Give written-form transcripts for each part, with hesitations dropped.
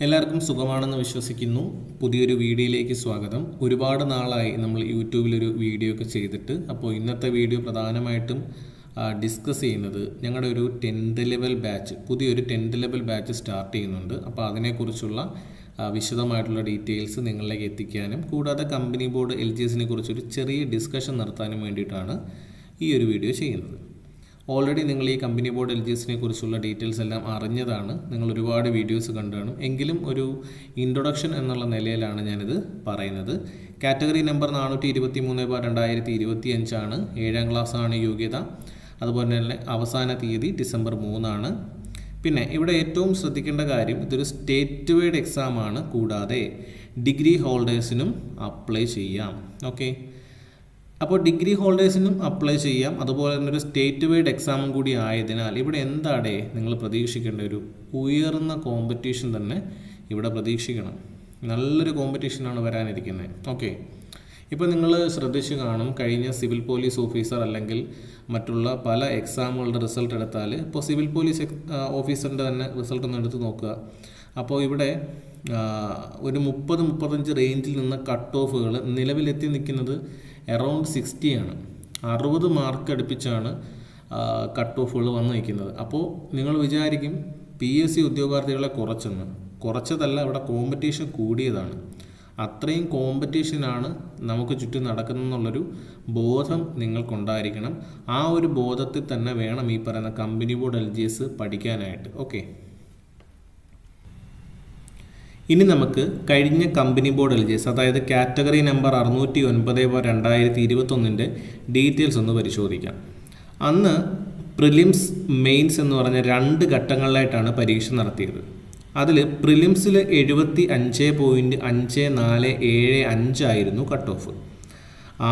എല്ലാവർക്കും സുഖമാണെന്ന് വിശ്വസിക്കുന്നു. പുതിയൊരു വീഡിയോയിലേക്ക് സ്വാഗതം. ഒരുപാട് നാളായി നമ്മൾ യൂട്യൂബിലൊരു വീഡിയോ ഒക്കെ ചെയ്തിട്ട്. അപ്പോൾ ഇന്നത്തെ വീഡിയോ പ്രധാനമായിട്ടും ഡിസ്കസ് ചെയ്യുന്നത് ഞങ്ങളുടെ ഒരു 10th ലെവൽ ബാച്ച്, പുതിയൊരു 10th ലെവൽ ബാച്ച് സ്റ്റാർട്ട് ചെയ്യുന്നുണ്ട്. അപ്പോൾ അതിനെക്കുറിച്ചുള്ള വിശദമായിട്ടുള്ള ഡീറ്റെയിൽസ് നിങ്ങളിലേക്ക് എത്തിക്കാനും കൂടാതെ കമ്പനി ബോർഡ് LGSനെ കുറിച്ചൊരു ചെറിയ ഡിസ്കഷൻ നടത്താനും വേണ്ടിയിട്ടാണ് ഈ ഒരു വീഡിയോ ചെയ്യുന്നത്. ഓൾറെഡി നിങ്ങൾ ഈ കമ്പനി ബോർഡ് LGSനെ കുറിച്ചുള്ള ഡീറ്റെയിൽസ് എല്ലാം അറിഞ്ഞതാണ്. നിങ്ങൾ ഒരുപാട് വീഡിയോസ് കണ്ടാണ്. എങ്കിലും ഒരു ഇൻട്രൊഡക്ഷൻ എന്നുള്ള നിലയിലാണ് ഞാനിത് പറയുന്നത്. കാറ്റഗറി നമ്പർ 423/2025 ആണ്. 7ാം ക്ലാസ്സാണ് യോഗ്യത. അതുപോലെ തന്നെ അവസാന തീയതി ഡിസംബർ 3 പിന്നെ ഇവിടെ ഏറ്റവും ശ്രദ്ധിക്കേണ്ട കാര്യം, ഇതൊരു സ്റ്റേറ്റ് വൈഡ് എക്സാം ആണ്. കൂടാതെ ഡിഗ്രി ഹോൾഡേഴ്സിനും അപ്ലൈ ചെയ്യാം. ഓക്കെ, അപ്പോൾ ഡിഗ്രി ഹോൾഡേഴ്സിനും അപ്ലൈ ചെയ്യാം. അതുപോലെ തന്നെ ഒരു സ്റ്റേറ്റ് വൈഡ് എക്സാമും കൂടി ആയതിനാൽ ഇവിടെ എന്താടേ നിങ്ങൾ പ്രതീക്ഷിക്കേണ്ട ഒരു ഉയർന്ന കോമ്പറ്റീഷൻ തന്നെ ഇവിടെ പ്രതീക്ഷിക്കണം. നല്ലൊരു കോമ്പറ്റീഷനാണ് വരാനിരിക്കുന്നത്. ഓക്കെ, ഇപ്പോൾ നിങ്ങൾ ശ്രദ്ധിച്ച് കാണും, കഴിഞ്ഞ സിവിൽ പോലീസ് ഓഫീസർ അല്ലെങ്കിൽ മറ്റുള്ള പല എക്സാമുകളുടെ റിസൾട്ട് എടുത്താൽ, ഇപ്പോൾ സിവിൽ പോലീസ് ഓഫീസറിൻ്റെ തന്നെ റിസൾട്ട് ഒന്ന് എടുത്ത് നോക്കുക. അപ്പോൾ ഇവിടെ ഒരു 30-35 റേഞ്ചിൽ നിന്ന് കട്ട് ഓഫുകൾ നിലവിലെത്തി നിൽക്കുന്നത് അറൗണ്ട് 60 ആണ്. 60 മാർക്ക് അടുപ്പിച്ചാണ് കട്ട് ഓഫുകൾ വന്ന് നിൽക്കുന്നത്. അപ്പോൾ നിങ്ങൾ വിചാരിക്കും PSC ഉദ്യോഗാർത്ഥികളെ കുറച്ചതല്ല, ഇവിടെ കോമ്പറ്റീഷൻ കൂടിയതാണ്. അത്രയും കോമ്പറ്റീഷനാണ് നമുക്ക് ചുറ്റും നടക്കുന്നെന്നുള്ളൊരു ബോധം നിങ്ങൾക്കുണ്ടായിരിക്കണം. ആ ഒരു ബോധത്തിൽ തന്നെ വേണം ഈ പറയുന്ന കമ്പനി ബോർഡ് LGS പഠിക്കാനായിട്ട്. ഓക്കെ, ഇനി നമുക്ക് കഴിഞ്ഞ കമ്പനി ബോർഡ് LGS, അതായത് കാറ്റഗറി നമ്പർ 609/2021 ഡീറ്റെയിൽസ് ഒന്ന് പരിശോധിക്കാം. അന്ന് പ്രിലിംസ് മെയിൻസ് എന്ന് പറഞ്ഞ 2 ഘട്ടങ്ങളിലായിട്ടാണ് പരീക്ഷ നടത്തിയത്. അതിൽ പ്രിലിംസിൽ 75.5475 ആയിരുന്നു കട്ട് ഓഫ്.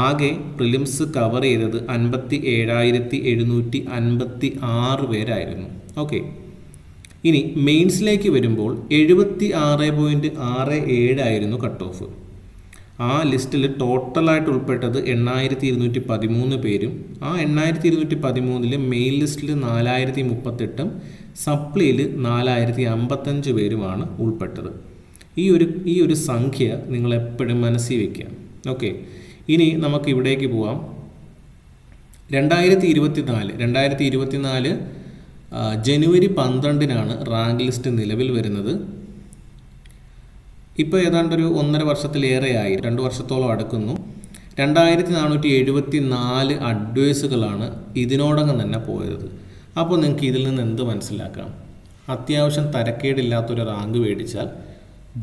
ആകെ പ്രിലിംസ് കവർ ചെയ്തത് 57,756 പേരായിരുന്നു. ഓക്കെ, ഇനി മെയിൻസിലേക്ക് വരുമ്പോൾ 76.67 ആയിരുന്നു കട്ട് ഓഫ്. ആ ലിസ്റ്റിൽ ടോട്ടലായിട്ട് ഉൾപ്പെട്ടത് 8,213 പേരും. ആ 8,213 മെയിൻ ലിസ്റ്റിൽ 4,038, സപ്ലിയിൽ 4,055 പേരുമാണ് ഉൾപ്പെട്ടത്. ഈ ഒരു സംഖ്യ നിങ്ങൾ എപ്പോഴും മനസ്സിൽ വയ്ക്കുക. ഓക്കെ, ഇനി നമുക്ക് ഇവിടേക്ക് പോവാം. 2024 ജനുവരി 12 റാങ്ക് ലിസ്റ്റ് നിലവിൽ വരുന്നത്. ഇപ്പോൾ ഏതാണ്ടൊരു 1.5 വർഷത്തിലേറെയായി, 2 വർഷത്തോളം അടുക്കുന്നു. 2,474 അഡ്വൈസുകളാണ് ഇതിനോടകം തന്നെ പോയത്. അപ്പോൾ നിങ്ങൾക്ക് ഇതിൽ നിന്ന് എന്ത് മനസ്സിലാക്കാം? അത്യാവശ്യം തരക്കേടില്ലാത്തൊരു റാങ്ക് മേടിച്ചാൽ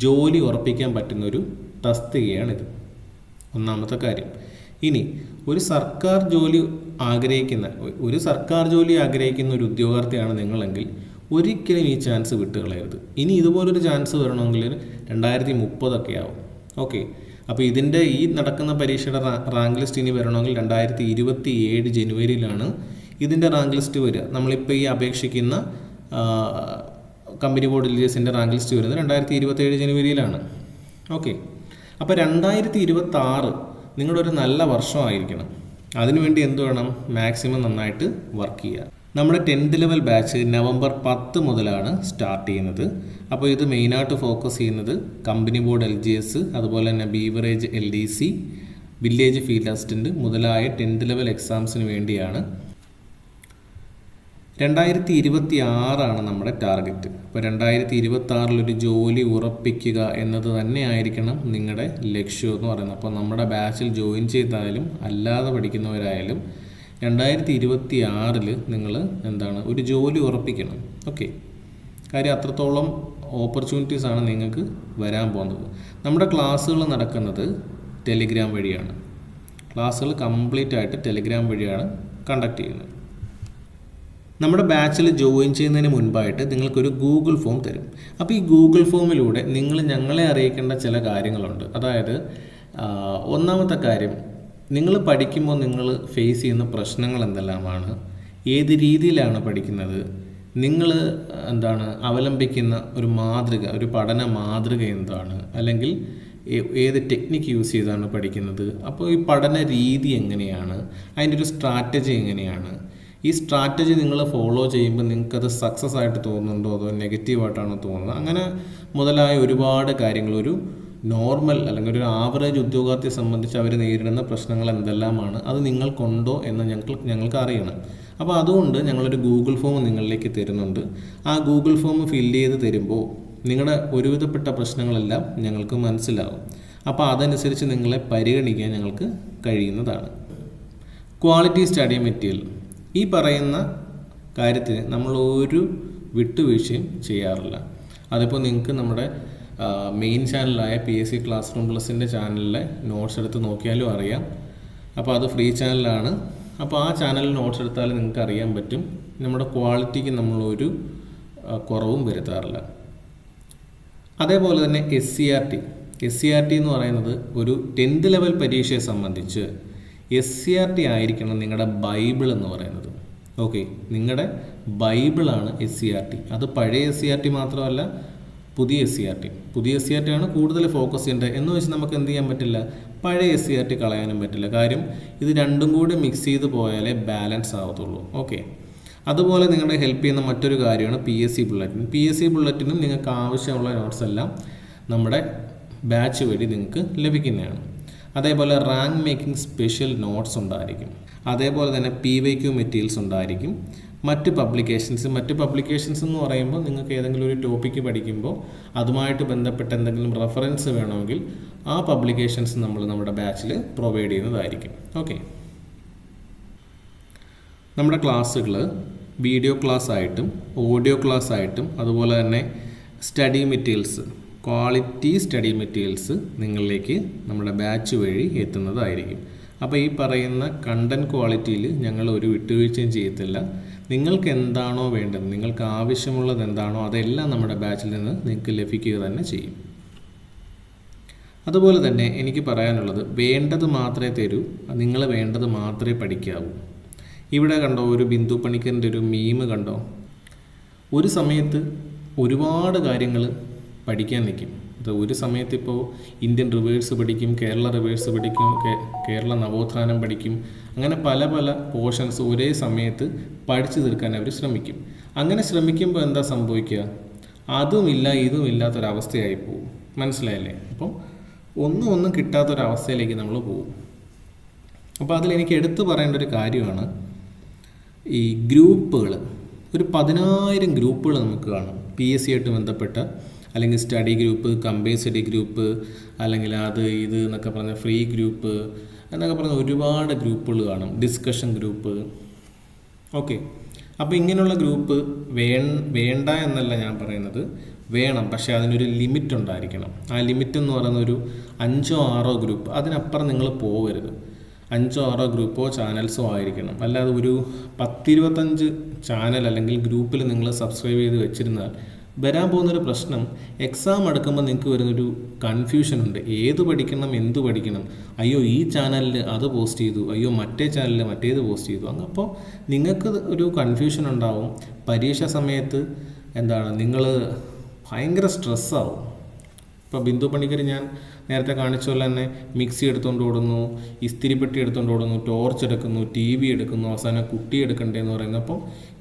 ജോലി ഉറപ്പിക്കാൻ പറ്റുന്നൊരു തസ്തികയാണിത്. ഒന്നാമത്തെ കാര്യം. ഇനി ഒരു സർക്കാർ ജോലി ആഗ്രഹിക്കുന്ന ഒരു ഉദ്യോഗാർത്ഥിയാണ് നിങ്ങളെങ്കിൽ ഒരിക്കലും ഈ ചാൻസ് വിട്ടുകളയരുത്. ഇനി ഇതുപോലൊരു ചാൻസ് വരണമെങ്കിൽ 2030 ആവും. ഓക്കെ, അപ്പോൾ ഇതിൻ്റെ ഈ നടക്കുന്ന പരീക്ഷയുടെ റാങ്ക് ലിസ്റ്റ് ഇനി വരണമെങ്കിൽ 2027 ജനുവരിയിലാണ് ഇതിൻ്റെ റാങ്ക് ലിസ്റ്റ് വരിക. നമ്മളിപ്പോൾ ഈ അപേക്ഷിക്കുന്ന കമ്പനി ബോർഡ് LGSൻ്റെ റാങ്ക് ലിസ്റ്റ് വരുന്നത് 2027 ജനുവരിയിലാണ്. ഓക്കെ, അപ്പോൾ 2026 നിങ്ങളുടെ ഒരു നല്ല വർഷമായിരിക്കണം. അതിനുവേണ്ടി എന്ത് വേണം? മാക്സിമം നന്നായിട്ട് വർക്ക് ചെയ്യുക. നമ്മുടെ 10th ലെവൽ ബാച്ച് നവംബർ 10 മുതലാണ് സ്റ്റാർട്ട് ചെയ്യുന്നത്. അപ്പോൾ ഇത് മെയിനായിട്ട് ഫോക്കസ് ചെയ്യുന്നത് കമ്പനി ബോർഡ് LGS, അതുപോലെ തന്നെ beverage LDC, village field assistant മുതലായ 10th ലെവൽ എക്സാംസിന് വേണ്ടിയാണ്. 2026 നമ്മുടെ ടാർഗറ്റ്. അപ്പോൾ 2026 ഒരു ജോലി ഉറപ്പിക്കുക എന്നത് തന്നെയായിരിക്കണം നിങ്ങളുടെ ലക്ഷ്യം എന്ന് പറയുന്നത്. അപ്പോൾ നമ്മുടെ ബാച്ചിൽ ജോയിൻ ചെയ്താലും അല്ലാതെ പഠിക്കുന്നവരായാലും 2026 നിങ്ങൾ ഒരു ജോലി ഉറപ്പിക്കണം. ഓക്കെ, കാര്യം അത്രത്തോളം ഓപ്പർച്യൂണിറ്റീസാണ് നിങ്ങൾക്ക് വരാൻ പോകുന്നത്. നമ്മുടെ ക്ലാസ്സുകൾ നടക്കുന്നത് ടെലിഗ്രാം വഴിയാണ്. ക്ലാസ്സുകൾ കംപ്ലീറ്റ് ആയിട്ട് ടെലിഗ്രാം വഴിയാണ് കണ്ടക്ട് ചെയ്യുന്നത്. നമ്മുടെ ബാച്ചിൽ ജോയിൻ ചെയ്യുന്നതിന് മുൻപായിട്ട് നിങ്ങൾക്കൊരു ഗൂഗിൾ ഫോം തരും. അപ്പോൾ ഈ ഗൂഗിൾ ഫോമിലൂടെ നിങ്ങൾ ഞങ്ങളെ അറിയിക്കേണ്ട ചില കാര്യങ്ങളുണ്ട്. അതായത് ഒന്നാമത്തെ കാര്യം, നിങ്ങൾ പഠിക്കുമ്പോൾ നിങ്ങൾ ഫേസ് ചെയ്യുന്ന പ്രശ്നങ്ങൾ എന്തെല്ലാമാണ്, ഏത് രീതിയിലാണ് പഠിക്കുന്നത്, നിങ്ങൾ അവലംബിക്കുന്ന ഒരു മാതൃക, ഒരു പഠന മാതൃക എന്താണ്, അല്ലെങ്കിൽ ഏത് ടെക്നിക്ക് യൂസ് ചെയ്താണ് പഠിക്കുന്നത്, അപ്പോൾ ഈ പഠന രീതി എങ്ങനെയാണ്, അതിൻ്റെ ഒരു സ്ട്രാറ്റജി എങ്ങനെയാണ്, ഈ സ്ട്രാറ്റജി നിങ്ങൾ ഫോളോ ചെയ്യുമ്പോൾ നിങ്ങൾക്കത് സക്സസ് ആയിട്ട് തോന്നുന്നുണ്ടോ അതോ നെഗറ്റീവായിട്ടാണോ തോന്നുന്നത്, അങ്ങനെ മുതലായ ഒരുപാട് കാര്യങ്ങൾ ഒരു നോർമൽ അല്ലെങ്കിൽ ഒരു ആവറേജ് ഉദ്യോഗാർത്ഥിയെ സംബന്ധിച്ച് അവർ നേരിടുന്ന പ്രശ്നങ്ങൾ എന്തെല്ലാമാണ്, അത് നിങ്ങൾക്കുണ്ടോ എന്ന് ഞങ്ങൾക്ക് അറിയണം. അപ്പോൾ അതുകൊണ്ട് ഞങ്ങളൊരു ഗൂഗിൾ ഫോം നിങ്ങളിലേക്ക് തരുന്നുണ്ട്. ആ ഗൂഗിൾ ഫോം ഫില്ല് ചെയ്ത് തരുമ്പോൾ നിങ്ങളുടെ ഒരുവിധപ്പെട്ട പ്രശ്നങ്ങളെല്ലാം ഞങ്ങൾക്ക് മനസ്സിലാവും. അപ്പോൾ അതനുസരിച്ച് നിങ്ങളെ പരിഗണിക്കാൻ ഞങ്ങൾക്ക് കഴിയുന്നതാണ്. ക്വാളിറ്റി സ്റ്റഡി മെറ്റീരിയൽ, ഈ പറയുന്ന കാര്യത്തിന് നമ്മൾ ഒരു വിട്ടുവീഴ്ചയും ചെയ്യാറില്ല. അതിപ്പോൾ നിങ്ങൾക്ക് നമ്മുടെ മെയിൻ ചാനലായ PSC ക്ലാസ് റൂം പ്ലസിൻ്റെ ചാനലിലെ നോട്ട്സ് എടുത്ത് നോക്കിയാലും അറിയാം. അപ്പോൾ അത് ഫ്രീ ചാനലാണ്. അപ്പോൾ ആ ചാനലിൽ നോട്ട്സ് എടുത്താൽ നിങ്ങൾക്ക് അറിയാൻ പറ്റും നമ്മുടെ ക്വാളിറ്റിക്ക് നമ്മളൊരു കുറവും വരുത്താറില്ല. അതേപോലെ തന്നെ SCRT എന്ന് പറയുന്നത് ഒരു 10th ലെവൽ പരീക്ഷയെ സംബന്ധിച്ച് SCRT ആയിരിക്കണം നിങ്ങളുടെ ബൈബിൾ എന്ന് പറയുന്നത്. ഓക്കെ, നിങ്ങളുടെ ബൈബിളാണ് SCRT. അത് പഴയ SCRT മാത്രമല്ല, പുതിയ SCRT ആണ് കൂടുതൽ ഫോക്കസ് ചെയ്യേണ്ടത്. എന്ന് വെച്ച് നമുക്ക് എന്ത് ചെയ്യാൻ പറ്റില്ല, പഴയ SCRT കളയാനും പറ്റില്ല. കാര്യം ഇത് രണ്ടും കൂടി മിക്സ് ചെയ്ത് പോയാലേ ബാലൻസ് ആവത്തുള്ളൂ. ഓക്കെ, അതുപോലെ നിങ്ങളെ ഹെൽപ്പ് ചെയ്യുന്ന മറ്റൊരു കാര്യമാണ് PSC ബുള്ളറ്റിനും നിങ്ങൾക്ക് ആവശ്യമുള്ള നോട്ട്സ് എല്ലാം നമ്മുടെ ബാച്ച് വഴി നിങ്ങൾക്ക് ലഭിക്കുന്നതാണ്. അതേപോലെ റാങ്ക് മേക്കിംഗ് സ്പെഷ്യൽ നോട്ട്സ് ഉണ്ടായിരിക്കും. അതേപോലെ തന്നെ PYQ മെറ്റീരിയൽസ് ഉണ്ടായിരിക്കും. മറ്റ് പബ്ലിക്കേഷൻസ് എന്ന് പറയുമ്പോൾ നിങ്ങൾക്ക് ഏതെങ്കിലും ഒരു ടോപ്പിക്ക് പഠിക്കുമ്പോൾ അതുമായിട്ട് ബന്ധപ്പെട്ട എന്തെങ്കിലും റെഫറൻസ് വേണമെങ്കിൽ ആ പബ്ലിക്കേഷൻസ് നമ്മൾ നമ്മുടെ ബാച്ചിൽ പ്രൊവൈഡ് ചെയ്യുന്നതായിരിക്കും. ഓക്കെ, നമ്മുടെ ക്ലാസ്സുകൾ വീഡിയോ ക്ലാസ് ആയിട്ടും ഓഡിയോ ക്ലാസ് ആയിട്ടും അതുപോലെ തന്നെ study materials, quality study materials നിങ്ങളിലേക്ക് നമ്മുടെ ബാച്ച് വഴി എത്തുന്നതായിരിക്കും. അപ്പോൾ ഈ പറയുന്ന കണ്ടൻറ് ക്വാളിറ്റിയിൽ ഞങ്ങൾ ഒരു വിട്ടുവീഴ്ചയും ചെയ്യത്തില്ല. നിങ്ങൾക്ക് എന്താണോ വേണ്ടത്, നിങ്ങൾക്ക് ആവശ്യമുള്ളത് എന്താണോ അതെല്ലാം നമ്മുടെ ബാച്ചിൽ നിന്ന് നിങ്ങൾക്ക് ലഭിക്കുക തന്നെ ചെയ്യും. അതുപോലെ തന്നെ എനിക്ക് പറയാനുള്ളത്, വേണ്ടത് മാത്രമേ തരൂ, നിങ്ങൾ വേണ്ടത് മാത്രമേ പഠിക്കാവൂ. ഇവിടെ കണ്ടോ, ഒരു ബിന്ദു പണിക്കറിൻ്റെ ഒരു മീം കണ്ടോ? ഒരു സമയത്ത് ഒരുപാട് കാര്യങ്ങൾ പഠിക്കാൻ നിൽക്കും. അത് ഒരു സമയത്ത് ഇപ്പോൾ ഇന്ത്യൻ റിവേഴ്സ് പഠിക്കും, കേരള റിവേഴ്സ് പഠിക്കും, കേരള നവോത്ഥാനം പഠിക്കും. അങ്ങനെ പല പോർഷൻസ് ഒരേ സമയത്ത് പഠിച്ചു തീർക്കാൻ അവർ ശ്രമിക്കും. അങ്ങനെ ശ്രമിക്കുമ്പോൾ എന്താ സംഭവിക്കുക, അതുമില്ല ഇതും ഇല്ലാത്തൊരവസ്ഥയായി പോകും. മനസ്സിലായല്ലേ? അപ്പം ഒന്നും കിട്ടാത്തൊരവസ്ഥയിലേക്ക് നമ്മൾ പോകും. അപ്പോൾ അതിലെനിക്ക് എടുത്തു പറയേണ്ട ഒരു കാര്യമാണ് ഈ ഗ്രൂപ്പുകൾ. ഒരു 10,000 ഗ്രൂപ്പുകൾ നമുക്ക് കാണും PSC ആയിട്ട് ബന്ധപ്പെട്ട, അല്ലെങ്കിൽ study group, combine study group, അല്ലെങ്കിൽ അത് ഇത് എന്നൊക്കെ പറഞ്ഞ ഫ്രീ ഗ്രൂപ്പ് എന്നൊക്കെ പറഞ്ഞ ഒരുപാട് ഗ്രൂപ്പുകൾ കാണും, ഡിസ്കഷൻ ഗ്രൂപ്പ്. ഓക്കെ, അപ്പോൾ ഇങ്ങനെയുള്ള ഗ്രൂപ്പ് വേണ്ട എന്നല്ല ഞാൻ പറയുന്നത്, വേണം. പക്ഷേ അതിനൊരു ലിമിറ്റ് ഉണ്ടായിരിക്കണം. ആ ലിമിറ്റ് എന്ന് പറയുന്ന ഒരു 5-6 ഗ്രൂപ്പ്, അതിനപ്പുറം നിങ്ങൾ പോകരുത്. 5-6 ഗ്രൂപ്പോ ചാനൽസോ ആയിരിക്കണം. അല്ലാതെ ഒരു 10-25 ചാനൽ അല്ലെങ്കിൽ ഗ്രൂപ്പിൽ നിങ്ങൾ സബ്സ്ക്രൈബ് ചെയ്ത് വെച്ചിരുന്നാൽ വരാൻ പോകുന്നൊരു പ്രശ്നം, എക്സാം അടുക്കുമ്പോൾ നിങ്ങൾക്ക് വരുന്നൊരു കൺഫ്യൂഷനുണ്ട്. ഏത് പഠിക്കണം, എന്ത് പഠിക്കണം, അയ്യോ ഈ ചാനലിൽ അത് പോസ്റ്റ് ചെയ്തു, അയ്യോ മറ്റേ ചാനലിൽ മറ്റേത് പോസ്റ്റ് ചെയ്തു. അപ്പോൾ നിങ്ങൾക്ക് ഒരു കൺഫ്യൂഷൻ ഉണ്ടാവും. പരീക്ഷ സമയത്ത് നിങ്ങൾ ഭയങ്കര സ്ട്രെസ്സാവും. ഇപ്പോൾ ബിന്ദു പണിക്കർ ഞാൻ നേരത്തെ കാണിച്ച പോലെ തന്നെ മിക്സി എടുത്തുകൊണ്ട് ഓടുന്നു, ഇസ്തിരിപ്പെട്ടി എടുത്തുകൊണ്ട് ഓടുന്നു, ടോർച്ച് എടുക്കുന്നു, TV എടുക്കുന്നു, അവസാനം കുട്ടി എടുക്കണ്ടേന്ന് പറയുന്നു. അപ്പോൾ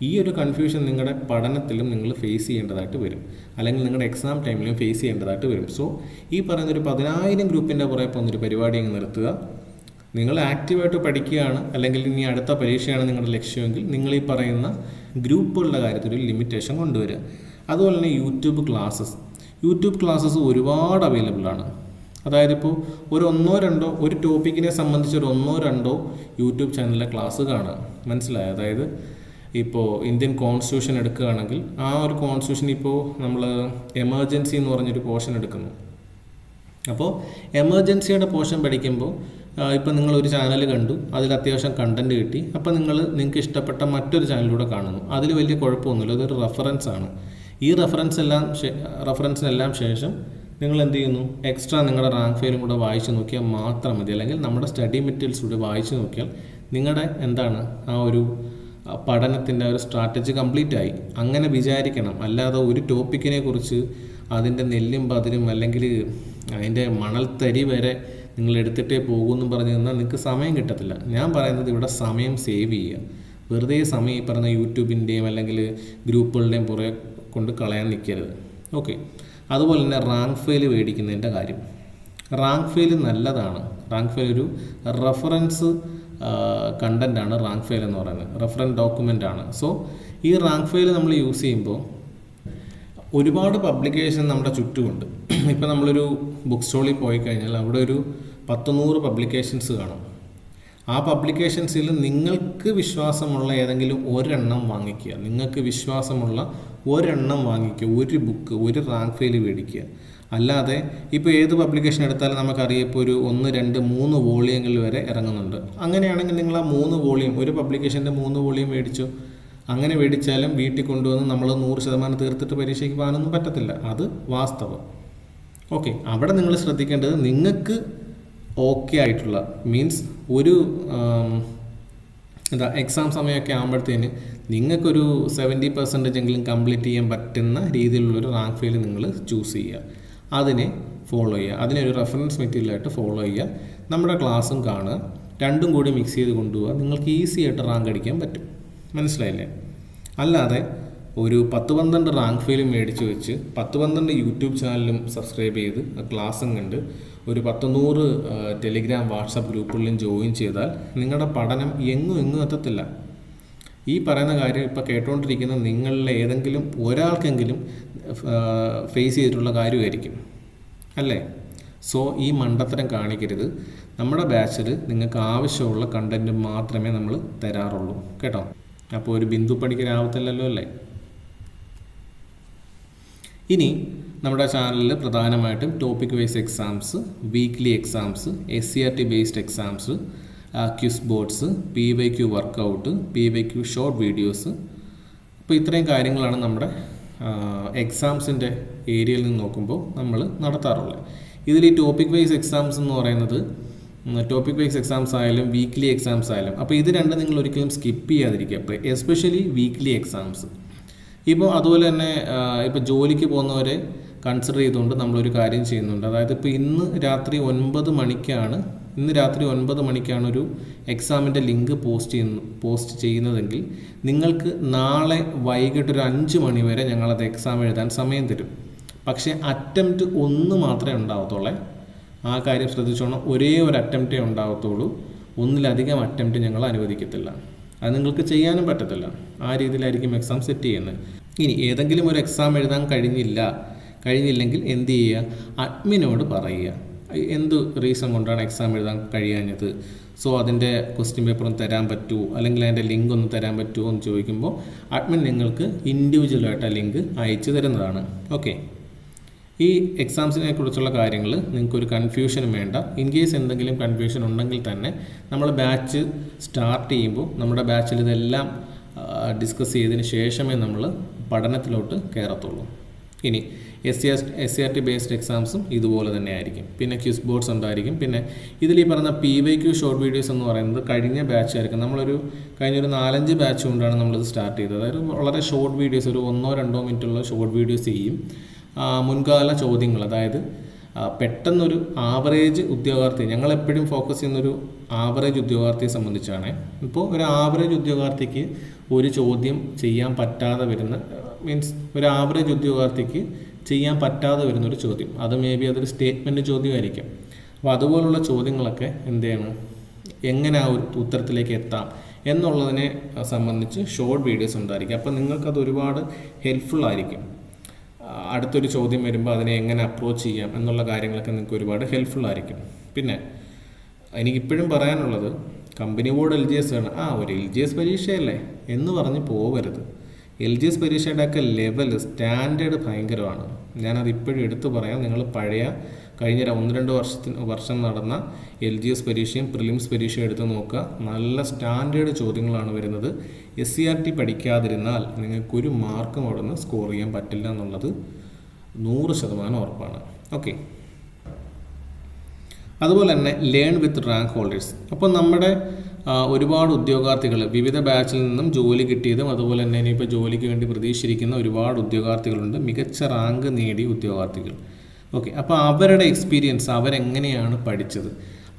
ഈ ഒരു കൺഫ്യൂഷൻ നിങ്ങളുടെ പഠനത്തിലും നിങ്ങൾ ഫേസ് ചെയ്യേണ്ടതായിട്ട് വരും, അല്ലെങ്കിൽ നിങ്ങളുടെ എക്സാം ടൈമിലും ഫേസ് ചെയ്യേണ്ടതായിട്ട് വരും. സോ ഈ പറയുന്നൊരു 10,000 ഗ്രൂപ്പിൻ്റെ പുറകെ പോകുന്നൊരു പരിപാടി അങ്ങ് നിർത്തുക. നിങ്ങൾ ആക്റ്റീവായിട്ട് പഠിക്കുകയാണ്, അല്ലെങ്കിൽ ഇനി അടുത്ത പരീക്ഷയാണ് നിങ്ങളുടെ ലക്ഷ്യമെങ്കിൽ നിങ്ങൾ ഈ പറയുന്ന ഗ്രൂപ്പുകളുടെ കാര്യത്തിൽ ഒരു ലിമിറ്റേഷൻ കൊണ്ടുവരിക. അതുപോലെ തന്നെ യൂട്യൂബ് ക്ലാസ്സസ് ഒരുപാട് അവൈലബിൾ ആണ്. അതായത് ഇപ്പോൾ ഒരു 1-2 ഒരു ടോപ്പിക്കിനെ സംബന്ധിച്ച് ഒരു 1-2 യൂട്യൂബ് ചാനലിലെ ക്ലാസ് കാണുക. മനസ്സിലായോ? അതായത് ഇപ്പോൾ ഇന്ത്യൻ കോൺസ്റ്റിറ്റ്യൂഷൻ എടുക്കുകയാണെങ്കിൽ ആ ഒരു കോൺസ്റ്റിറ്റ്യൂഷൻ ഇപ്പോൾ നമ്മൾ എമർജൻസി എന്ന് പറഞ്ഞൊരു പോർഷൻ എടുക്കുന്നു. അപ്പോൾ എമർജൻസിയുടെ പോർഷൻ പഠിക്കുമ്പോൾ ഇപ്പോൾ നിങ്ങളൊരു ചാനൽ കണ്ടു, അതിൽ അത്യാവശ്യം കണ്ടൻറ്റ് കിട്ടി, അപ്പോൾ നിങ്ങൾക്ക് ഇഷ്ടപ്പെട്ട മറ്റൊരു ചാനലിലൂടെ കാണുന്നു. അതിൽ വലിയ കുഴപ്പമൊന്നുമില്ല, അതൊരു റെഫറൻസാണ്. ഈ റെഫറൻസിനെല്ലാം ശേഷം നിങ്ങൾ എന്ത് ചെയ്യുന്നു, എക്സ്ട്രാ നിങ്ങളുടെ റാങ്ക് ഫയലും കൂടെ വായിച്ച് നോക്കിയാൽ മാത്രം മതി, അല്ലെങ്കിൽ നമ്മുടെ സ്റ്റഡി മെറ്റീരിയൽസ് കൂടെ വായിച്ച് നോക്കിയാൽ നിങ്ങളുടെ ആ ഒരു പഠനത്തിൻ്റെ ഒരു സ്ട്രാറ്റജി കംപ്ലീറ്റ് ആയി. അങ്ങനെ വിചാരിക്കണം. അല്ലാതെ ഒരു ടോപ്പിക്കിനെ കുറിച്ച് അതിൻ്റെ നെല്ലും പതിരും അല്ലെങ്കിൽ അതിൻ്റെ മണൽത്തരി വരെ നിങ്ങൾ എടുത്തിട്ടേ പോകുമെന്നും പറഞ്ഞു തന്നാൽ നിങ്ങൾക്ക് സമയം കിട്ടത്തില്ല. ഞാൻ പറയുന്നത് ഇവിടെ സമയം സേവ് ചെയ്യുക. വെറുതെ സമയം ഈ പറഞ്ഞ യൂട്യൂബിൻ്റെയും അല്ലെങ്കിൽ ഗ്രൂപ്പുകളുടെയും പുറകെ കൊണ്ട് കളയാൻ നിൽക്കരുത്. ഓക്കെ, അതുപോലെ തന്നെ റാങ്ക് ഫെയിൽ മേടിക്കുന്നതിൻ്റെ കാര്യം. റാങ്ക് ഫെയിൽ നല്ലതാണ്. റാങ്ക് ഫെയിൽ ഒരു റെഫറൻസ് കണ്ടൻ്റാണ് റാങ്ക് ഫെയിൽ എന്ന് പറയുന്നത്, റെഫറൻസ് ഡോക്യുമെൻ്റ് ആണ്. സോ ഈ റാങ്ക് ഫെയിൽ നമ്മൾ യൂസ് ചെയ്യുമ്പോൾ ഒരുപാട് പബ്ലിക്കേഷൻ നമ്മുടെ ചുറ്റുമുണ്ട്. ഇപ്പോൾ നമ്മളൊരു ബുക്ക് സ്റ്റോളിൽ പോയി കഴിഞ്ഞാൽ അവിടെ ഒരു 100 പബ്ലിക്കേഷൻസ് കാണും. ആ പബ്ലിക്കേഷൻസിൽ നിങ്ങൾക്ക് വിശ്വാസമുള്ള ഏതെങ്കിലും ഒരെണ്ണം വാങ്ങിക്കുക. നിങ്ങൾക്ക് വിശ്വാസമുള്ള ഒരെണ്ണം വാങ്ങിക്കുക, ഒരു ബുക്ക്, ഒരു റാങ്ക് ഫെയിൽ മേടിക്കുക. അല്ലാതെ ഇപ്പോൾ ഏത് പബ്ലിക്കേഷൻ എടുത്താലും നമുക്കറിയാം ഇപ്പോൾ ഒരു 1, 2, 3 വോളിയങ്ങളിൽ വരെ ഇറങ്ങുന്നുണ്ട്. അങ്ങനെയാണെങ്കിൽ നിങ്ങൾ ആ 3 വോളിയം, ഒരു പബ്ലിക്കേഷൻ്റെ 3 വോളിയം മേടിച്ചു. അങ്ങനെ മേടിച്ചാലും വീട്ടിൽ കൊണ്ടുവന്ന് നമ്മൾ 100% തീർത്തിട്ട് പരീക്ഷയ്ക്ക് പോകാനൊന്നും പറ്റത്തില്ല. അത് വാസ്തവം. ഓക്കെ, അവിടെ നിങ്ങൾ ശ്രദ്ധിക്കേണ്ടത് നിങ്ങൾക്ക് ഓക്കെ ആയിട്ടുള്ള മീൻസ് ഒരു എക്സാം സമയമൊക്കെ ആകുമ്പോഴത്തേന് നിങ്ങൾക്കൊരു 70% എങ്കിലും കംപ്ലീറ്റ് ചെയ്യാൻ പറ്റുന്ന രീതിയിലുള്ളൊരു റാങ്ക് ഫെയിൽ നിങ്ങൾ ചൂസ് ചെയ്യുക. അതിനെ ഫോളോ ചെയ്യുക. അതിനൊരു റെഫറൻസ് മെറ്റീരിയലായിട്ട് ഫോളോ ചെയ്യുക. നമ്മുടെ ക്ലാസ്സും കാണുക. രണ്ടും കൂടി മിക്സ് ചെയ്ത് കൊണ്ടുപോകുക. നിങ്ങൾക്ക് ഈസി ആയിട്ട് റാങ്ക് അടിക്കാൻ പറ്റും. മനസ്സിലായില്ലേ? അല്ലാതെ ഒരു 10-12 റാങ്ക് ഫെയിലും മേടിച്ച് വെച്ച് 10-12 യൂട്യൂബ് ചാനലും സബ്സ്ക്രൈബ് ചെയ്ത് ക്ലാസ്സും കണ്ട് ഒരു 100 ടെലിഗ്രാം വാട്സപ്പ് ഗ്രൂപ്പുകളിലും ജോയിൻ ചെയ്താൽ നിങ്ങളുടെ പഠനം എങ്ങും എത്തത്തില്ല. ഈ പറയുന്ന കാര്യം ഇപ്പോൾ കേട്ടുകൊണ്ടിരിക്കുന്ന നിങ്ങളിൽ ഏതെങ്കിലും ഒരാൾക്കെങ്കിലും ഫേസ് ചെയ്തിട്ടുള്ള കാര്യമായിരിക്കും അല്ലേ? സോ ഈ മണ്ടത്തരം കാണിക്കരുത്. നമ്മുടെ ബാച്ചിൽ നിങ്ങൾക്ക് ആവശ്യമുള്ള കണ്ടൻറ്റ് മാത്രമേ നമ്മൾ തരാറുള്ളൂ കേട്ടോ. അപ്പോൾ ഒരു ബിന്ദു പഠിക്കാനാവത്തില്ലല്ലോ അല്ലേ? ഇനി നമ്മുടെ ചാനലിൽ പ്രധാനമായിട്ടും topic wise exams, weekly exams, SCRT based exams, quiz boards, PYQ workout, PYQ short videos, അപ്പോൾ ഇത്രയും കാര്യങ്ങളാണ് നമ്മുടെ എക്സാംസിൻ്റെ ഏരിയയിൽ നിന്ന് നോക്കുമ്പോൾ നമ്മൾ നടത്താറുള്ളത്. ഇതിൽ ഈ ടോപ്പിക് വൈസ് എക്സാംസ് എന്ന് പറയുന്നത് ടോപ്പിക് വൈസ് എക്സാംസ് ആയാലും വീക്ക്ലി എക്സാംസ് ആയാലും അപ്പോൾ ഇത് രണ്ടും നിങ്ങൾ ഒരിക്കലും സ്കിപ്പ് ചെയ്യാതിരിക്കുക. അപ്പോൾ എസ്പെഷ്യലി വീക്ക്ലി എക്സാംസ്. ഇപ്പോൾ അതുപോലെ തന്നെ ഇപ്പോൾ ജോലിക്ക് പോകുന്നവരെ കൺസിഡർ ചെയ്തുകൊണ്ട് നമ്മളൊരു കാര്യം ചെയ്യുന്നുണ്ട്. അതായത് ഇപ്പോൾ ഇന്ന് രാത്രി 9 മണിക്കാണ് ഒരു എക്സാമിൻ്റെ ലിങ്ക് പോസ്റ്റ് ചെയ്യുന്നതെങ്കിൽ നിങ്ങൾക്ക് നാളെ വൈകിട്ട് ഒരു 5 മണി വരെ ഞങ്ങളത് എക്സാം എഴുതാൻ സമയം തരും. പക്ഷേ അറ്റംപ്റ്റ് 1 മാത്രമേ ഉണ്ടാവത്തുള്ളൂ. ആ കാര്യം ശ്രദ്ധിച്ചോണം. ഒരേ ഒരു അറ്റംപ്റ്റേ ഉണ്ടാവത്തുള്ളൂ. 1-ലധികം അറ്റംപ്റ്റ് ഞങ്ങൾ അനുവദിക്കത്തില്ല. അത് നിങ്ങൾക്ക് ചെയ്യാനും പറ്റത്തില്ല. ആ രീതിയിലായിരിക്കും എക്സാം സെറ്റ് ചെയ്യുന്നത്. ഇനി ഏതെങ്കിലും ഒരു എക്സാം എഴുതാൻ കഴിഞ്ഞില്ലെങ്കിൽ എന്ത് ചെയ്യുക? അഡ്മിനോട് പറയുക എന്ത് റീസൺ കൊണ്ടാണ് എക്സാം എഴുതാൻ കഴിയാഞ്ഞത്. സോ അതിൻ്റെ ക്വസ്റ്റ്യൻ പേപ്പറൊന്ന് തരാൻ പറ്റുമോ, അല്ലെങ്കിൽ അതിൻ്റെ ലിങ്ക് ഒന്ന് തരാൻ പറ്റുമോ എന്ന് ചോദിക്കുമ്പോൾ അഡ്മിൻ നിങ്ങൾക്ക് ഇൻഡിവിജ്വലായിട്ട് ആ ലിങ്ക് അയച്ചു തരുന്നതാണ്. ഓക്കെ, ഈ എക്സാംസിനെ കുറിച്ചുള്ള കാര്യങ്ങൾ നിങ്ങൾക്കൊരു കൺഫ്യൂഷനും വേണ്ട. ഇൻ കേസ് എന്തെങ്കിലും കൺഫ്യൂഷൻ ഉണ്ടെങ്കിൽ തന്നെ നമ്മൾ ബാച്ച് സ്റ്റാർട്ട് ചെയ്യുമ്പോൾ നമ്മുടെ ബാച്ചിൽ ഇതെല്ലാം ഡിസ്കസ് ചെയ്തതിന് ശേഷമേ നമ്മൾ പഠനത്തിലോട്ട് കയറത്തുള്ളൂ. ഇനി SCRT ബേസ്ഡ് എക്സാംസും ഇതുപോലെ തന്നെ ആയിരിക്കും. പിന്നെ ക്വിസ് ബോർഡ്സ് ഉണ്ടായിരിക്കും. പിന്നെ ഇതിൽ ഈ പറഞ്ഞ PYQ ഷോർട്ട് വീഡിയോസ് എന്ന് പറയുന്നത് കഴിഞ്ഞ ബാച്ച് ആയിരിക്കും. കഴിഞ്ഞൊരു 4-5 ബാച്ച് കൊണ്ടാണ് നമ്മളിത് സ്റ്റാർട്ട് ചെയ്തത്. അതായത് വളരെ ഷോർട്ട് വീഡിയോസ്, ഒരു 1-2 മിനിറ്റുള്ള ഷോർട്ട് വീഡിയോസ് ചെയ്യും. മുൻകാല ചോദ്യങ്ങൾ, അതായത് പെട്ടെന്നൊരു ആവറേജ് ഉദ്യോഗാർത്ഥി, ഞങ്ങളെപ്പോഴും ഫോക്കസ് ചെയ്യുന്നൊരു ആവറേജ് ഉദ്യോഗാർത്ഥിയെ സംബന്ധിച്ചാണ്. ഇപ്പോൾ ഒരു ആവറേജ് ഉദ്യോഗാർത്ഥിക്ക് ഒരു ചോദ്യം ചെയ്യാൻ പറ്റാതെ വരുന്ന ഒരു ആവറേജ് ഉദ്യോഗാർത്ഥിക്ക് ചെയ്യാൻ പറ്റാതെ വരുന്നൊരു ചോദ്യം, അത് അതൊരു സ്റ്റേറ്റ്മെൻറ്റ് ചോദ്യമായിരിക്കും. അപ്പോൾ അതുപോലുള്ള ചോദ്യങ്ങളൊക്കെ എങ്ങനെ ആ ഒരു ഉത്തരത്തിലേക്ക് എത്താം എന്നുള്ളതിനെ സംബന്ധിച്ച് ഷോർട്ട് വീഡിയോസ് ഉണ്ടായിരിക്കും. അപ്പോൾ നിങ്ങൾക്കത് ഒരുപാട് ഹെൽപ്ഫുൾ ആയിരിക്കും. അടുത്തൊരു ചോദ്യം വരുമ്പോൾ അതിനെ എങ്ങനെ അപ്രോച്ച് ചെയ്യാം എന്നുള്ള കാര്യങ്ങളൊക്കെ നിങ്ങൾക്ക് ഒരുപാട് ഹെൽപ്ഫുൾ ആയിരിക്കും. പിന്നെ എനിക്കിപ്പോഴും പറയാനുള്ളത്, കമ്പനി ബോർഡ് LGS വേണം, ഒരു LGS പരീക്ഷയല്ലേ എന്ന് പറഞ്ഞ് പോകരുത്. LGS പരീക്ഷയുടെയൊക്കെ ലെവൽ സ്റ്റാൻഡേർഡ് ഭയങ്കരമാണ്. ഞാനത് ഇപ്പോഴും എടുത്തു പറയാം. നിങ്ങൾ കഴിഞ്ഞ 1-2 വർഷം നടന്ന LGS പരീക്ഷയും പ്രിലിംസ് പരീക്ഷയും എടുത്ത് നോക്കുക. നല്ല സ്റ്റാൻഡേർഡ് ചോദ്യങ്ങളാണ് വരുന്നത്. SCRT പഠിക്കാതിരുന്നാൽ നിങ്ങൾക്കൊരു മാർക്കും അവിടെ നിന്ന് സ്കോർ ചെയ്യാൻ പറ്റില്ല എന്നുള്ളത് 100% ഉറപ്പാണ്. ഓക്കെ, അതുപോലെ തന്നെ ലേൺ വിത്ത് റാങ്ക് ഹോൾഡേഴ്സ്. അപ്പോൾ നമ്മുടെ ഒരുപാട് ഉദ്യോഗാർത്ഥികൾ വിവിധ ബാച്ചിൽ നിന്നും ജോലി കിട്ടിയതും അതുപോലെ തന്നെ ഇനിയിപ്പോൾ ജോലിക്ക് വേണ്ടി പ്രതീക്ഷിച്ചിരിക്കുന്ന ഒരുപാട് ഉദ്യോഗാർത്ഥികളുണ്ട്, മികച്ച റാങ്ക് നേടിയ ഉദ്യോഗാർത്ഥികൾ. ഓക്കെ, അപ്പോൾ അവരുടെ എക്സ്പീരിയൻസ്, അവരെങ്ങനെയാണ് പഠിച്ചത്,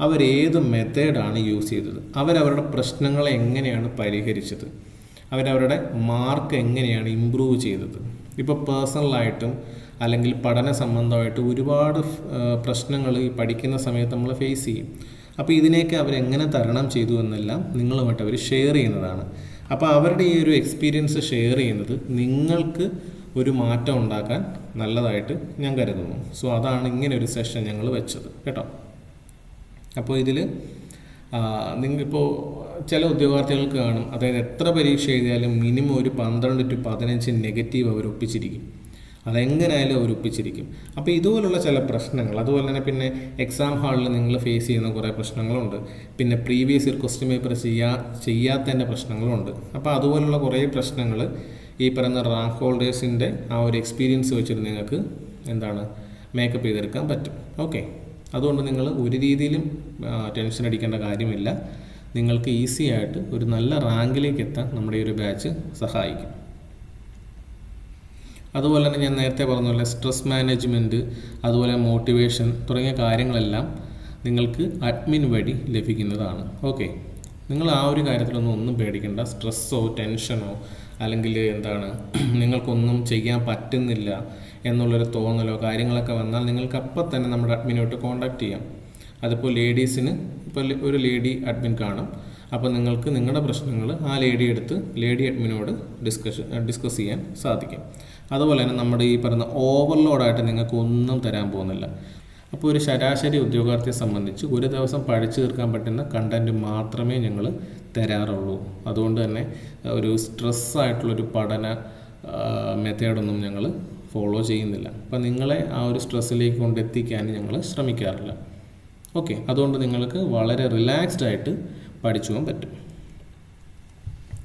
അവരേത് മെത്തേഡാണ് യൂസ് ചെയ്തത്, അവരവരുടെ പ്രശ്നങ്ങളെ എങ്ങനെയാണ് പരിഹരിച്ചത്, അവരവരുടെ മാർക്ക് എങ്ങനെയാണ് ഇമ്പ്രൂവ് ചെയ്തത്. ഇപ്പോൾ പേഴ്സണലായിട്ടും അല്ലെങ്കിൽ പഠന സംബന്ധമായിട്ട് ഒരുപാട് പ്രശ്നങ്ങൾ ഈ പഠിക്കുന്ന സമയത്ത് നമ്മൾ ഫേസ് ചെയ്യും. അപ്പോൾ ഇതിനെയൊക്കെ അവരെങ്ങനെ തരണം ചെയ്തു എന്നെല്ലാം നിങ്ങളുമായിട്ട് അവർ ഷെയർ ചെയ്യുന്നതാണ്. അപ്പോൾ അവരുടെ ഈ ഒരു എക്സ്പീരിയൻസ് ഷെയർ ചെയ്യുന്നത് നിങ്ങൾക്ക് ഒരു മാറ്റം ഉണ്ടാക്കാൻ നല്ലതായിട്ട് ഞാൻ കരുതുന്നു. സോ അതാണ് ഇങ്ങനെ ഒരു സെഷൻ ഞങ്ങൾ വെച്ചത് കേട്ടോ. അപ്പോൾ ഇതിൽ നിങ്ങളിപ്പോൾ ചില ഉദ്യോഗാർത്ഥികൾക്ക് കാണും, അതായത് എത്ര പരീക്ഷ എഴുതിയാലും മിനിമം ഒരു 12 to 15 നെഗറ്റീവ് അവർ ഒപ്പിച്ചിരിക്കും. അതെങ്ങനെയായാലും അവർ ഒപ്പിച്ചിരിക്കും. അപ്പോൾ ഇതുപോലുള്ള ചില പ്രശ്നങ്ങൾ, അതുപോലെ തന്നെ പിന്നെ എക്സാം ഹാളിൽ നിങ്ങൾ ഫേസ് ചെയ്യുന്ന കുറേ പ്രശ്നങ്ങളുണ്ട്. പിന്നെ പ്രീവിയസ് ഇയർ ക്വസ്റ്റ്യൻ പേപ്പർ ചെയ്യാത്തതിൻ്റെ പ്രശ്നങ്ങളുണ്ട്. അപ്പോൾ അതുപോലുള്ള കുറേ പ്രശ്നങ്ങൾ ഈ പറയുന്ന റാങ്ക് ഹോൾഡേഴ്സിൻ്റെ ആ ഒരു എക്സ്പീരിയൻസ് വെച്ചിട്ട് നിങ്ങൾക്ക് മേക്കപ്പ് ചെയ്തെടുക്കാൻ പറ്റും. ഓക്കെ, അതുകൊണ്ട് നിങ്ങൾ ഒരു രീതിയിലും ടെൻഷൻ അടിക്കേണ്ട കാര്യമില്ല. നിങ്ങൾക്ക് ഈസി ആയിട്ട് ഒരു നല്ല റാങ്കിലേക്ക് എത്താൻ നമ്മുടെ ഈ ഒരു ബാച്ച് സഹായിക്കും. അതുപോലെ തന്നെ ഞാൻ നേരത്തെ പറഞ്ഞ പോലെ സ്ട്രെസ് മാനേജ്മെൻറ്റ്, അതുപോലെ മോട്ടിവേഷൻ തുടങ്ങിയ കാര്യങ്ങളെല്ലാം നിങ്ങൾക്ക് അഡ്മിൻ വഴി ലഭിക്കുന്നതാണ്. ഓക്കെ, നിങ്ങൾ ആ ഒരു കാര്യത്തിലൊന്നും പേടിക്കേണ്ട. സ്ട്രെസ്സോ ടെൻഷനോ അല്ലെങ്കിൽ നിങ്ങൾക്കൊന്നും ചെയ്യാൻ പറ്റുന്നില്ല എന്നുള്ളൊരു തോന്നലോ കാര്യങ്ങളൊക്കെ വന്നാൽ നിങ്ങൾക്ക് അപ്പം തന്നെ നമ്മുടെ അഡ്മിനോട്ട് കോൺടാക്റ്റ് ചെയ്യാം. അതിപ്പോൾ ലേഡീസിന് ഇപ്പോൾ ഒരു ലേഡി അഡ്മിൻ കാണും. അപ്പോൾ നിങ്ങൾക്ക് നിങ്ങളുടെ പ്രശ്നങ്ങൾ ആ ലേഡി അഡ്മിനോട് ഡിസ്കസ് ചെയ്യാൻ സാധിക്കും. അതുപോലെ തന്നെ നമ്മുടെ ഈ പറയുന്ന ഓവർലോഡായിട്ട് നിങ്ങൾക്ക് ഒന്നും തരാൻ പോകുന്നില്ല. അപ്പോൾ ഒരു ശരാശരി ഉദ്യോഗാർത്ഥിയെ സംബന്ധിച്ച് ഒരു ദിവസം പഠിച്ചു തീർക്കാൻ പറ്റുന്ന കണ്ടൻറ്റ് മാത്രമേ ഞങ്ങൾ തരാറുള്ളൂ. അതുകൊണ്ട് തന്നെ ഒരു സ്ട്രെസ്സായിട്ടുള്ളൊരു പഠന മെത്തേഡൊന്നും ഞങ്ങൾ ഫോളോ ചെയ്യുന്നില്ല. അപ്പോൾ നിങ്ങളെ ആ ഒരു സ്ട്രെസ്സിലേക്ക് കൊണ്ടെത്തിക്കാൻ ഞങ്ങൾ ശ്രമിക്കാറില്ല. ഓക്കെ, അതുകൊണ്ട് നിങ്ങൾക്ക് വളരെ റിലാക്സ്ഡ് ആയിട്ട് പഠിച്ചു പോകാൻ പറ്റും.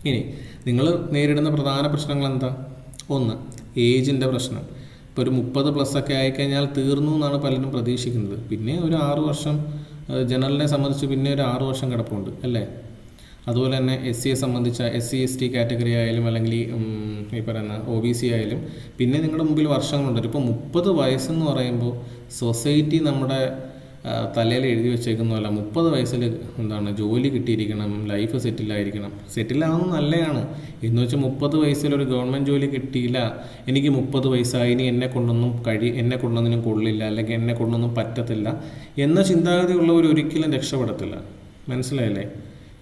ഇനി നിങ്ങൾ നേരിടുന്ന പ്രധാന പ്രശ്നങ്ങൾ എന്താ? ഒന്ന്, ഏജിൻ്റെ പ്രശ്നം. ഇപ്പോൾ ഒരു 30+ ഒക്കെ ആയിക്കഴിഞ്ഞാൽ തീർന്നു എന്നാണ് പലരും പ്രതീക്ഷിക്കുന്നത്. പിന്നെ ഒരു 6 വർഷം ജനറലിനെ സംബന്ധിച്ച് പിന്നെ ഒരു 6 വർഷം കിടപ്പുണ്ട് അല്ലേ. അതുപോലെ തന്നെ SCയെ സംബന്ധിച്ച SC/ST കാറ്റഗറി ആയാലും അല്ലെങ്കിൽ ഈ പറയുന്ന OBC ആയാലും പിന്നെ നിങ്ങളുടെ മുമ്പിൽ വർഷങ്ങളുണ്ട്. ഇപ്പോൾ 30 വയസ്സെന്ന് പറയുമ്പോൾ സൊസൈറ്റി നമ്മുടെ തലയിൽ എഴുതി വെച്ചേക്കുന്നതല്ല. 30 വയസ്സിൽ ജോലി കിട്ടിയിരിക്കണം, ലൈഫ് സെറ്റിലായിരിക്കണം. സെറ്റിലാവുന്നത് നല്ലതാണ് എന്ന് വെച്ചാൽ 30 വയസ്സിലൊരു ഗവൺമെൻറ് ജോലി കിട്ടിയില്ല, എനിക്ക് 30 വയസ്സായി, ഇനി എന്നെ കൊണ്ടൊന്നിനും കൊള്ളില്ല, അല്ലെങ്കിൽ എന്നെ കൊണ്ടൊന്നും പറ്റത്തില്ല എന്ന ചിന്താഗതിയുള്ളവർ ഒരിക്കലും രക്ഷപ്പെടത്തില്ല. മനസ്സിലായില്ലേ?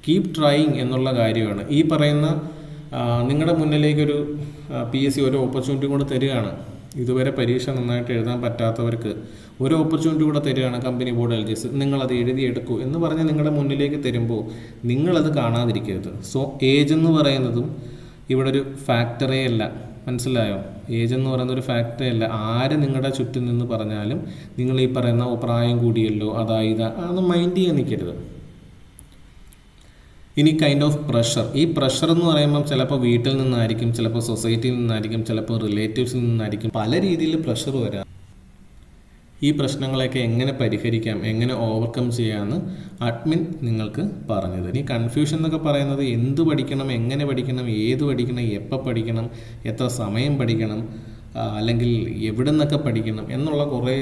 കീപ് ട്രൈയിങ് എന്നുള്ള കാര്യമാണ്. ഈ പറയുന്ന നിങ്ങളുടെ മുന്നിലേക്കൊരു PSC ഒരു ഓപ്പർച്യൂണിറ്റി കൂടെ തരികയാണ്. ഇതുവരെ പരീക്ഷ നന്നായിട്ട് എഴുതാൻ പറ്റാത്തവർക്ക് ഒരു ഓപ്പർച്യൂണിറ്റി കൂടെ തരികയാണ് കമ്പനി ബോർഡ് LGS. നിങ്ങളത് എഴുതിയെടുക്കൂ എന്ന് പറഞ്ഞ് നിങ്ങളുടെ മുന്നിലേക്ക് തരുമ്പോൾ നിങ്ങളത് കാണാതിരിക്കരുത്. സോ ഏജ് എന്ന് പറയുന്നതും ഇവിടെ ഒരു ഫാക്ടറേ അല്ല. മനസ്സിലായോ? ഏജ് എന്ന് പറയുന്ന ഒരു ഫാക്ടറേ അല്ല. ആര് നിങ്ങളുടെ ചുറ്റും നിന്ന് പറഞ്ഞാലും നിങ്ങൾ ഈ പറയുന്ന പ്രായം കൂടിയല്ലോ അതൊന്നും മൈൻഡ് ചെയ്യാൻ നിൽക്കരുത്. ഇനി കൈൻഡ് ഓഫ് പ്രഷർ. ഈ പ്രഷർ എന്ന് പറയുമ്പം ചിലപ്പോൾ വീട്ടിൽ നിന്നായിരിക്കും, ചിലപ്പോൾ സൊസൈറ്റിയിൽ നിന്നായിരിക്കും, ചിലപ്പോൾ റിലേറ്റീവ്സിൽ നിന്നായിരിക്കും. പല രീതിയിൽ പ്രഷർ വരാം. ഈ പ്രശ്നങ്ങളെയൊക്കെ എങ്ങനെ പരിഹരിക്കാം, എങ്ങനെ ഓവർകം ചെയ്യാമെന്ന് അഡ്മിൻ നിങ്ങൾക്ക് പറഞ്ഞു തരും. ഈ കൺഫ്യൂഷൻ എന്നൊക്കെ പറയുന്നത് എന്ത് പഠിക്കണം, എങ്ങനെ പഠിക്കണം, ഏത് പഠിക്കണം, എപ്പോൾ പഠിക്കണം, എത്ര സമയം പഠിക്കണം, അല്ലെങ്കിൽ എവിടെ നിന്നൊക്കെ പഠിക്കണം എന്നുള്ള കുറേ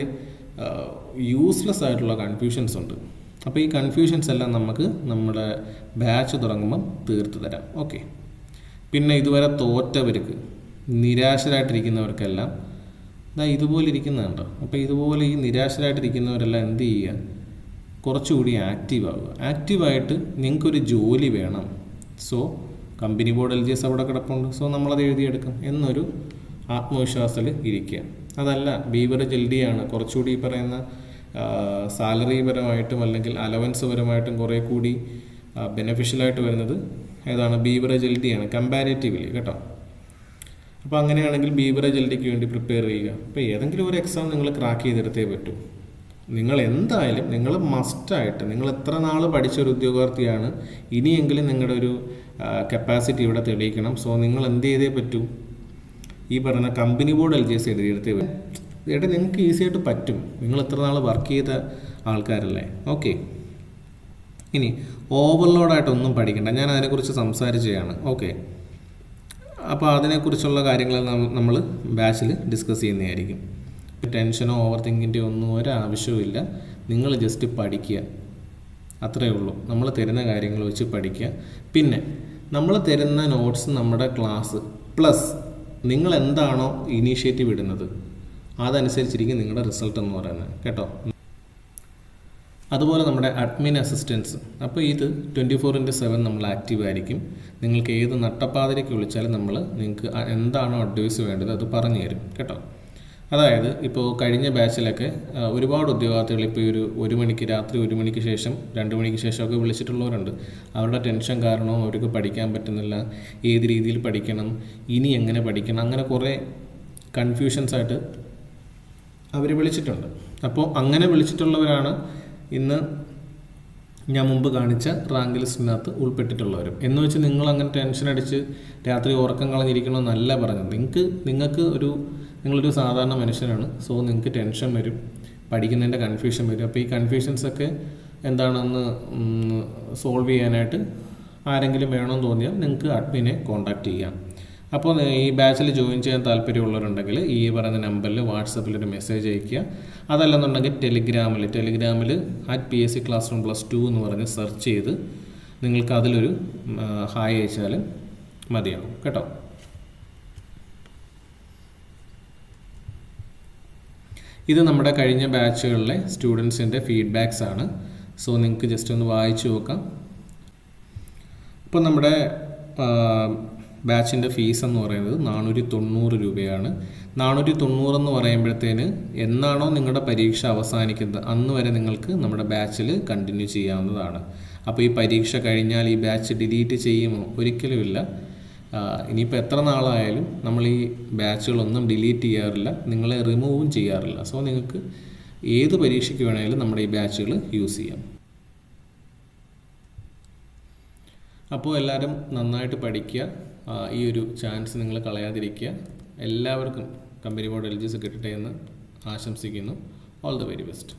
യൂസ്ലെസ് ആയിട്ടുള്ള കൺഫ്യൂഷൻസ് ഉണ്ട്. അപ്പോൾ ഈ കൺഫ്യൂഷൻസ് എല്ലാം നമുക്ക് നമ്മുടെ ബാച്ച് തുടങ്ങുമ്പം തീർത്ത് തരാം. ഓക്കെ, പിന്നെ ഇതുവരെ തോറ്റവർക്ക്, നിരാശരായിട്ടിരിക്കുന്നവർക്കെല്ലാം ഇതുപോലെ ഇരിക്കുന്നുണ്ടോ. അപ്പോൾ ഇതുപോലെ ഈ നിരാശരായിട്ടിരിക്കുന്നവരെല്ലാം എന്ത് ചെയ്യുക? കുറച്ചുകൂടി ആക്റ്റീവ് ആവുക. ആക്റ്റീവായിട്ട് നിങ്ങൾക്കൊരു ജോലി വേണം. സോ കമ്പനി ബോർഡ് LGS അവിടെ കിടപ്പുണ്ട്, സോ നമ്മളത് എഴുതിയെടുക്കും എന്നൊരു ആത്മവിശ്വാസത്തിൽ ഇരിക്കുക. അതല്ല ബീവറേജ് LD ആണ് കുറച്ചുകൂടി ഈ പറയുന്ന സാലറി പരമായിട്ടും അല്ലെങ്കിൽ അലവൻസ് പരമായിട്ടും കുറേ കൂടി ബെനഫിഷ്യലായിട്ട് വരുന്നത് ഏതാണ്? ബീവറേജ് LD ആണ് കമ്പാരിറ്റീവ്ലി കേട്ടോ. അപ്പോൾ അങ്ങനെയാണെങ്കിൽ ബീവറേജ് LDക്ക് വേണ്ടി പ്രിപ്പയർ ചെയ്യുക. അപ്പോൾ ഏതെങ്കിലും ഒരു എക്സാം നിങ്ങൾ ക്രാക്ക് ചെയ്തെടുത്തേ പറ്റൂ. നിങ്ങൾ എന്തായാലും നിങ്ങൾ മസ്റ്റായിട്ട്, നിങ്ങൾ എത്ര നാൾ പഠിച്ചൊരു ഉദ്യോഗാർത്ഥിയാണ്, ഇനിയെങ്കിലും നിങ്ങളുടെ ഒരു കപ്പാസിറ്റി ഇവിടെ തെളിയിക്കണം. സോ നിങ്ങൾ എന്ത് ചെയ്തേ പറ്റൂ? ഈ പറയുന്ന കമ്പനി ബോർഡ് LGS എഴുതിയെടുത്തേ പറ്റും. നിങ്ങൾക്ക് ഈസി ആയിട്ട് പറ്റും. നിങ്ങൾ എത്ര നാൾ വർക്ക് ചെയ്ത ആൾക്കാരല്ലേ. ഓക്കെ, ഇനി ഓവർലോഡായിട്ടൊന്നും പഠിക്കണ്ട. ഞാൻ അതിനെക്കുറിച്ച് സംസാരിച്ചതാണ്. ഓക്കെ, അപ്പോൾ അതിനെക്കുറിച്ചുള്ള കാര്യങ്ങൾ നമ്മൾ ബാച്ചിൽ ഡിസ്കസ് ചെയ്യുന്നതായിരിക്കും. ടെൻഷനോ ഓവർ തിങ്കിൻ്റെയോ ഒന്നും ഒരാവശ്യവുമില്ല. നിങ്ങൾ ജസ്റ്റ് പഠിക്കുക, അത്രയേ ഉള്ളൂ. നമ്മൾ തരുന്ന കാര്യങ്ങൾ വെച്ച് പഠിക്കുക. പിന്നെ നമ്മൾ തരുന്ന നോട്ട്സ്, നമ്മുടെ ക്ലാസ് പ്ലസ് നിങ്ങൾ എന്താണോ ഇനീഷ്യേറ്റീവ് ഇടുന്നത് അതനുസരിച്ചിരിക്കും നിങ്ങളുടെ റിസൾട്ട് എന്ന് പറയുന്നത് കേട്ടോ. അതുപോലെ നമ്മുടെ അഡ്മിൻ അസിസ്റ്റൻസ്, അപ്പോൾ ഇത് 24/7 നമ്മൾ ആക്റ്റീവ് ആയിരിക്കും. നിങ്ങൾക്ക് ഏത് നട്ടപ്പാതിലേക്ക് വിളിച്ചാലും നിങ്ങൾക്ക് എന്താണോ അഡ്വൈസ് വേണ്ടത് അത് പറഞ്ഞു തരും കേട്ടോ. അതായത് ഇപ്പോൾ കഴിഞ്ഞ ബാച്ചിലൊക്കെ ഒരുപാട് ഉദ്യോഗാർത്ഥികൾ ഇപ്പോൾ ഒരു മണിക്ക് രാത്രി 1 മണിക്ക് ശേഷം 2 മണിക്ക് ശേഷമൊക്കെ വിളിച്ചിട്ടുള്ളവരുണ്ട്. അവരുടെ ടെൻഷൻ കാരണവും അവർക്ക് പഠിക്കാൻ പറ്റുന്നില്ല, ഏത് രീതിയിൽ പഠിക്കണം, ഇനി എങ്ങനെ പഠിക്കണം, അങ്ങനെ കുറേ കൺഫ്യൂഷൻസായിട്ട് അവർ വിളിച്ചിട്ടുണ്ട്. അപ്പോൾ അങ്ങനെ വിളിച്ചിട്ടുള്ളവരാണ് ഇന്ന് ഞാൻ മുമ്പ് കാണിച്ച റാങ്ക് ലിസ്റ്റിനകത്ത് ഉൾപ്പെട്ടിട്ടുള്ളവരും. എന്ന് വെച്ച് നിങ്ങൾ അങ്ങനെ ടെൻഷൻ അടിച്ച് രാത്രി ഉറക്കം കളഞ്ഞിരിക്കണമെന്നല്ല പറഞ്ഞത്. നിങ്ങളൊരു സാധാരണ മനുഷ്യനാണ്. സോ നിങ്ങൾക്ക് ടെൻഷൻ വരും, പഠിക്കുന്നതിൻ്റെ കൺഫ്യൂഷൻ വരും. അപ്പോൾ ഈ കൺഫ്യൂഷൻസൊക്കെ എന്താണെന്ന് സോൾവ് ചെയ്യാനായിട്ട് ആരെങ്കിലും വേണമെന്ന് തോന്നിയാൽ നിങ്ങൾക്ക് അഡ്മിനെ കോൺടാക്റ്റ് ചെയ്യാം. അപ്പോൾ ഈ ബാച്ചിൽ ജോയിൻ ചെയ്യാൻ താല്പര്യമുള്ളവരുണ്ടെങ്കിൽ ഈ പറയുന്ന നമ്പറിൽ വാട്സപ്പിലൊരു മെസ്സേജ് അയയ്ക്കുക. അതല്ലെന്നുണ്ടെങ്കിൽ ടെലിഗ്രാമിൽ @PSC Classroom +2 എന്ന് പറഞ്ഞ് സെർച്ച് ചെയ്ത് നിങ്ങൾക്ക് അതിലൊരു ഹായ് അയച്ചാൽ മതിയാകും കേട്ടോ. ഇത് നമ്മുടെ കഴിഞ്ഞ ബാച്ചുകളിലെ സ്റ്റുഡൻസിൻ്റെ ഫീഡ്ബാക്സ് ആണ്. സോ നിങ്ങൾക്ക് ജസ്റ്റ് ഒന്ന് വായിച്ചു നോക്കാം. ഇപ്പോൾ നമ്മുടെ ബാച്ചിൻ്റെ ഫീസ് എന്ന് പറയുന്നത് 490 രൂപയാണ്. 490 എന്ന് പറയുമ്പോഴത്തേന് എന്നാണോ നിങ്ങളുടെ പരീക്ഷ അവസാനിക്കുന്നത് അന്ന് വരെ നിങ്ങൾക്ക് നമ്മുടെ ബാച്ചിൽ കണ്ടിന്യൂ ചെയ്യാവുന്നതാണ്. അപ്പോൾ ഈ പരീക്ഷ കഴിഞ്ഞാൽ ഈ ബാച്ച് ഡിലീറ്റ് ചെയ്യുമോ? ഒരിക്കലുമില്ല. ഇനിയിപ്പോൾ എത്ര നാളായാലും നമ്മൾ ഈ ബാച്ചുകളൊന്നും ഡിലീറ്റ് ചെയ്യാറില്ല, നിങ്ങളെ റിമൂവും ചെയ്യാറില്ല. സോ നിങ്ങൾക്ക് ഏത് പരീക്ഷയ്ക്ക് വേണമെങ്കിലും നമ്മുടെ ഈ ബാച്ചുകൾ യൂസ് ചെയ്യാം. അപ്പോൾ എല്ലാവരും നന്നായിട്ട് പഠിക്കുക, ഈ ഒരു ചാൻസ് നിങ്ങൾ കളയാതിരിക്കുക. എല്ലാവർക്കും കമ്പനി ബോർഡ് LGS കിട്ടട്ടെ എന്ന് ആശംസിക്കുന്നു. All the very best.